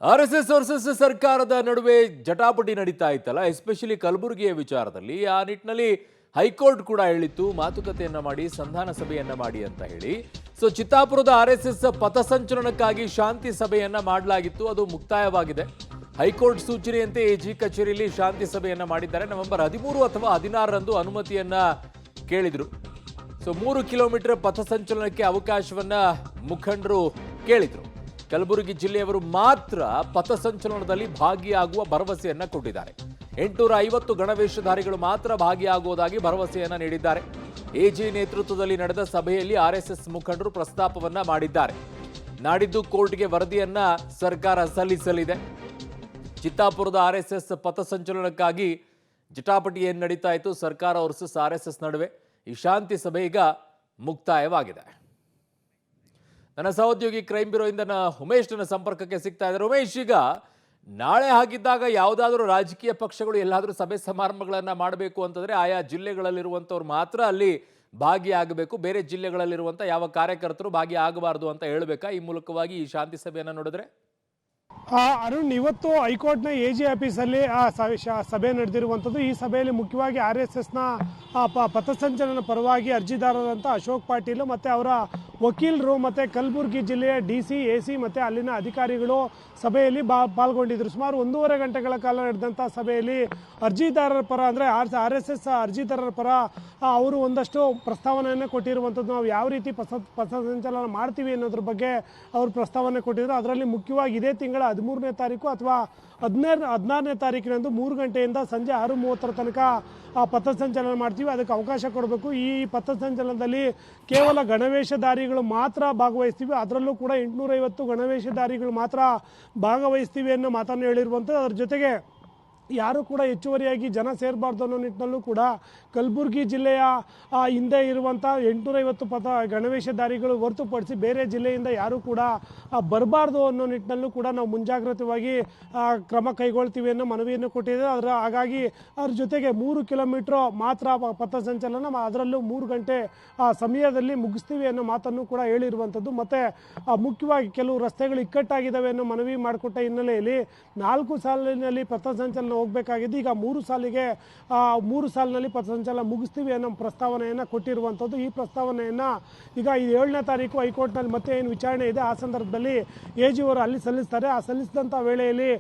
RSS versus ಸರ್ಕಾರದ ನಡುವೆ ಜಟಾಪಟಿ ನಡೀತಾ ಇತ್ತಲ್ಲ, ಎಸ್ಪೆಷಲಿ ಕಲಬುರಗಿಯ ವಿಚಾರದಲ್ಲಿ. ಆ ನಿಟ್ಟಿನಲ್ಲಿ ಹೈಕೋರ್ಟ್ ಕೂಡ ಹೇಳಿತ್ತು, ಮಾತುಕತೆಯನ್ನ ಮಾಡಿ ಸಂಧಾನ ಸಭೆಯನ್ನ ಮಾಡಿ ಅಂತ ಹೇಳಿ. ಸೊ ಚಿತ್ತಾಪುರದ ಆರ್ಎಸ್ಎಸ್ ಪಥಸಂಚಲನಕ್ಕಾಗಿ ಶಾಂತಿ ಸಭೆಯನ್ನ ಮಾಡಲಾಗಿತ್ತು, ಅದು ಮುಕ್ತಾಯವಾಗಿದೆ. ಹೈಕೋರ್ಟ್ ಸೂಚನೆಯಂತೆ ಎಜಿ ಕಚೇರಿಯಲ್ಲಿ ಶಾಂತಿ ಸಭೆಯನ್ನ ಮಾಡಿದ್ದಾರೆ. ನವೆಂಬರ್ 13 ಅಥವಾ 16ರಂದು ಅನುಮತಿಯನ್ನ ಕೇಳಿದ್ರು. ಸೊ 3 ಕಿಲೋಮೀಟರ್ ಪಥಸಂಚಲನಕ್ಕೆ ಅವಕಾಶವನ್ನ ಮುಖಂಡರು ಕೇಳಿದ್ರು. ಕಲಬುರಗಿ ಜಿಲ್ಲೆಯವರು ಮಾತ್ರ ಪಥಸಂಚಲನದಲ್ಲಿ ಭಾಗಿಯಾಗುವ ಭರವಸೆಯನ್ನ ಕೊಟ್ಟಿದ್ದಾರೆ. 850 ಗಣವೇಷಧಾರಿಗಳು ಮಾತ್ರ ಭಾಗಿಯಾಗುವುದಾಗಿ ಭರವಸೆಯನ್ನ ನೀಡಿದ್ದಾರೆ. ಎಜಿ ನೇತೃತ್ವದಲ್ಲಿ ನಡೆದ ಸಭೆಯಲ್ಲಿ ಆರ್ಎಸ್ಎಸ್ ಮುಖಂಡರು ಪ್ರಸ್ತಾಪವನ್ನ ಮಾಡಿದ್ದಾರೆ. ನಾಡಿದ್ದು ಕೋರ್ಟ್ಗೆ ವರದಿಯನ್ನ ಸರ್ಕಾರ ಸಲ್ಲಿಸಲಿದೆ. ಚಿತ್ತಾಪುರದ ಆರ್ಎಸ್ಎಸ್ ಪಥಸಂಚಲನಕ್ಕಾಗಿ ಜಟಾಪಟಿ ಏನು ನಡೀತಾ ಇತ್ತು, ಸರ್ಕಾರ ವರ್ಸಸ್ ಆರ್ಎಸ್ಎಸ್ ನಡುವೆ, ಈ ಶಾಂತಿ ಸಭೆ ಈಗ ಮುಕ್ತಾಯವಾಗಿದೆ. ನನ್ನ ಸಹೋದ್ಯೋಗಿ ಕ್ರೈಮ್ ಬ್ಯೂರೋಯಿಂದ ಉಮೇಶ್ ನನ್ನ ಸಂಪರ್ಕಕ್ಕೆ ಸಿಗ್ತಾ ಇದ್ದಾರೆ. ಉಮೇಶ್, ಈಗ ನಾಳೆ ಹಾಗಿದ್ದಾಗ ಯಾವುದಾದ್ರೂ ರಾಜಕೀಯ ಪಕ್ಷಗಳು ಎಲ್ಲಾದರೂ ಸಭೆ ಸಮಾರಂಭಗಳನ್ನು ಮಾಡಬೇಕು ಅಂತಂದ್ರೆ ಆಯಾ ಜಿಲ್ಲೆಗಳಲ್ಲಿರುವಂಥವ್ರು ಮಾತ್ರ ಅಲ್ಲಿ ಭಾಗಿಯಾಗಬೇಕು, ಬೇರೆ ಜಿಲ್ಲೆಗಳಲ್ಲಿರುವಂಥ ಯಾವ ಕಾರ್ಯಕರ್ತರು ಭಾಗಿಯಾಗಬಾರದು ಅಂತ ಹೇಳಬೇಕಾ ಈ ಮೂಲಕವಾಗಿ ಈ ಶಾಂತಿ ಸಭೆಯನ್ನು ನೋಡಿದ್ರೆ? ಅರುಣ್, ಇವತ್ತು ಹೈಕೋರ್ಟ್ನ ಎಜಿ ಆಫೀಸಲ್ಲಿ ಸಭೆ ನಡೆದಿರುವಂಥದ್ದು. ಈ ಸಭೆಯಲ್ಲಿ ಮುಖ್ಯವಾಗಿ ಆರ್ಎಸ್ಎಸ್ನ ಪಥಸಂಚಲನ ಪರವಾಗಿ ಅರ್ಜಿದಾರರಂತ ಅಶೋಕ್ ಪಾಟೀಲ್ ಮತ್ತು ಅವರ ವಕೀಲರು ಮತ್ತು ಕಲಬುರಗಿ ಜಿಲ್ಲೆಯ DC, AC ಮತ್ತು ಅಲ್ಲಿನ ಅಧಿಕಾರಿಗಳು ಸಭೆಯಲ್ಲಿ ಪಾಲ್ಗೊಂಡಿದ್ದರು. ಸುಮಾರು 1.5 ಗಂಟೆಗಳ ಕಾಲ ನಡೆದಂಥ ಸಭೆಯಲ್ಲಿ ಅರ್ಜಿದಾರರ ಪರ ಅಂದರೆ RSS ಅರ್ಜಿದಾರರ ಪರ ಅವರು ಒಂದಷ್ಟು ಪ್ರಸ್ತಾವನೆಯನ್ನು ಕೊಟ್ಟಿರುವಂಥದ್ದು. ನಾವು ಯಾವ ರೀತಿ ಪಥಸಂಚಲನ ಮಾಡ್ತೀವಿ ಅನ್ನೋದ್ರ ಬಗ್ಗೆ ಅವರು ಪ್ರಸ್ತಾವನೆ ಕೊಟ್ಟಿದ್ರು. ಅದರಲ್ಲಿ ಮುಖ್ಯವಾಗಿ ಇದೇ ತಿಂಗಳ 13ನೇ ತಾರೀಕು ಅಥವಾ 16ನೇ ತಾರೀಕಿನಂದು 3 ಗಂಟೆಯಿಂದ ಸಂಜೆ 6:30 ತನಕ ಪಥಸಂಚಲನ ಮಾಡ್ತೀವಿ, ಅದಕ್ಕೆ ಅವಕಾಶ ಕೊಡಬೇಕು. ಈ ಪಥಸಂಚಲನದಲ್ಲಿ ಕೇವಲ ಗಣವೇಷಧಾರಿಗಳು ಮಾತ್ರ ಭಾಗವಹಿಸ್ತೀವಿ, ಅದರಲ್ಲೂ ಕೂಡ 850 ಗಣವೇಷಧಾರಿಗಳು ಮಾತ್ರ ಭಾಗವಹಿಸ್ತೀವಿ ಅನ್ನೋ ಮಾತನ್ನು ಹೇಳಿರುವಂಥದ್ದು. ಅದರ ಜೊತೆಗೆ ಯಾರು ಕೂಡ ಹೆಚ್ಚುವರಿಯಾಗಿ ಜನ ಸೇರಬಾರ್ದು ಅನ್ನೋ ನಿಟ್ಟಿನಲ್ಲೂ ಕೂಡ ಕಲಬುರಗಿ ಜಿಲ್ಲೆಯ ಹಿಂದೆ ಇರುವಂಥ 850 ಗಣವೇಷಧಾರಿಗಳು ಹೊರತುಪಡಿಸಿ ಬೇರೆ ಜಿಲ್ಲೆಯಿಂದ ಯಾರೂ ಕೂಡ ಬರಬಾರ್ದು ಅನ್ನೋ ನಿಟ್ಟಿನಲ್ಲೂ ಕೂಡ ನಾವು ಮುಂಜಾಗ್ರತವಾಗಿ ಕ್ರಮ ಕೈಗೊಳ್ತೀವಿ ಅನ್ನೋ ಮನವಿಯನ್ನು ಕೊಟ್ಟಿದ್ದೇವೆ. ಹಾಗಾಗಿ ಅದ್ರ ಜೊತೆಗೆ 3 ಕಿಲೋಮೀಟ್ರ್ ಮಾತ್ರ ಪಥಸಂಚಲನ, ಅದರಲ್ಲೂ 3 ಗಂಟೆ ಸಮಯದಲ್ಲಿ ಮುಗಿಸ್ತೀವಿ ಅನ್ನೋ ಮಾತನ್ನು ಕೂಡ ಹೇಳಿರುವಂಥದ್ದು. ಮತ್ತು ಮುಖ್ಯವಾಗಿ ಕೆಲವು ರಸ್ತೆಗಳು ಇಕ್ಕಟ್ಟಾಗಿದ್ದಾವೆ ಅನ್ನೋ ಮನವಿ ಮಾಡಿಕೊಟ್ಟ ಹಿನ್ನೆಲೆಯಲ್ಲಿ 4 ಸಾಲಿನಲ್ಲಿ ಪಥಸಂಚಲನ ಹೋಗಬೇಕಾಗಿದ್ದು ಈಗ 3 ಸಾಲಿನಲ್ಲಿ ಪಥಸಂಚಲನ ಮುಗಿಸ್ತೀವಿ ಅನ್ನೋ ಪ್ರಸ್ತಾವನೆಯನ್ನು ಕೊಟ್ಟಿರುವಂಥದ್ದು. ಈ ಪ್ರಸ್ತಾವನೆಯನ್ನು ಈಗ 7ನೇ ತಾರೀಕು ಹೈಕೋರ್ಟ್ನಲ್ಲಿ ಮತ್ತೆ ಏನು ವಿಚಾರಣೆ ಇದೆ ಆ ಸಂದರ್ಭದಲ್ಲಿ ಎಜಿ ಅವರು ಅಲ್ಲಿ ಸಲ್ಲಿಸ್ತಾರೆ. ಆ ಸಲ್ಲಿಸಿದಂಥ ವೇಳೆಯಲ್ಲಿ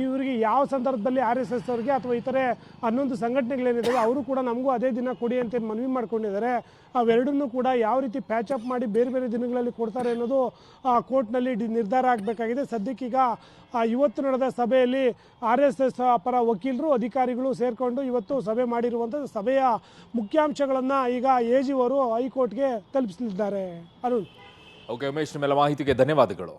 ಇವರಿಗೆ ಯಾವ ಸಂದರ್ಭದಲ್ಲಿ RSS ಅವರಿಗೆ ಅಥವಾ ಇತರೆ 11 ಸಂಘಟನೆಗಳೇನಿದ್ದಾವೆ ಅವರು ಕೂಡ ನಮಗೂ ಅದೇ ದಿನ ಕೊಡಿ ಅಂತ ಮನವಿ ಮಾಡ್ಕೊಂಡಿದ್ದಾರೆ. ಅವೆರಡನ್ನೂ ಕೂಡ ಯಾವ ರೀತಿ ಪ್ಯಾಚಪ್ ಮಾಡಿ ಬೇರೆ ಬೇರೆ ದಿನಗಳಲ್ಲಿ ಕೊಡ್ತಾರೆ ಅನ್ನೋದು ಕೋರ್ಟ್ನಲ್ಲಿ ನಿರ್ಧಾರ ಆಗಬೇಕಾಗಿದೆ. ಸದ್ಯಕ್ಕೀಗ ಇವತ್ತು ನಡೆದ ಸಭೆಯಲ್ಲಿ RSS ಪರ ವಕೀಲರು ಅಧಿಕಾರಿಗಳು ಸೇರಿಕೊಂಡು ಇವತ್ತು ಸಭೆ ಮಾಡಿರುವಂಥದ್ದು. ಸಭೆಯ ಮುಖ್ಯಾಂಶಗಳನ್ನು ಈಗ ಎಜಿ ಅವರು ಹೈಕೋರ್ಟ್ಗೆ ತಲುಪಿಸಲಿದ್ದಾರೆ. ಅರುಣ್. ಓಕೆ ಉಮೇಶ್, ನಿಮ್ಮೆಲ್ಲ ಮಾಹಿತಿಗೆ ಧನ್ಯವಾದಗಳು.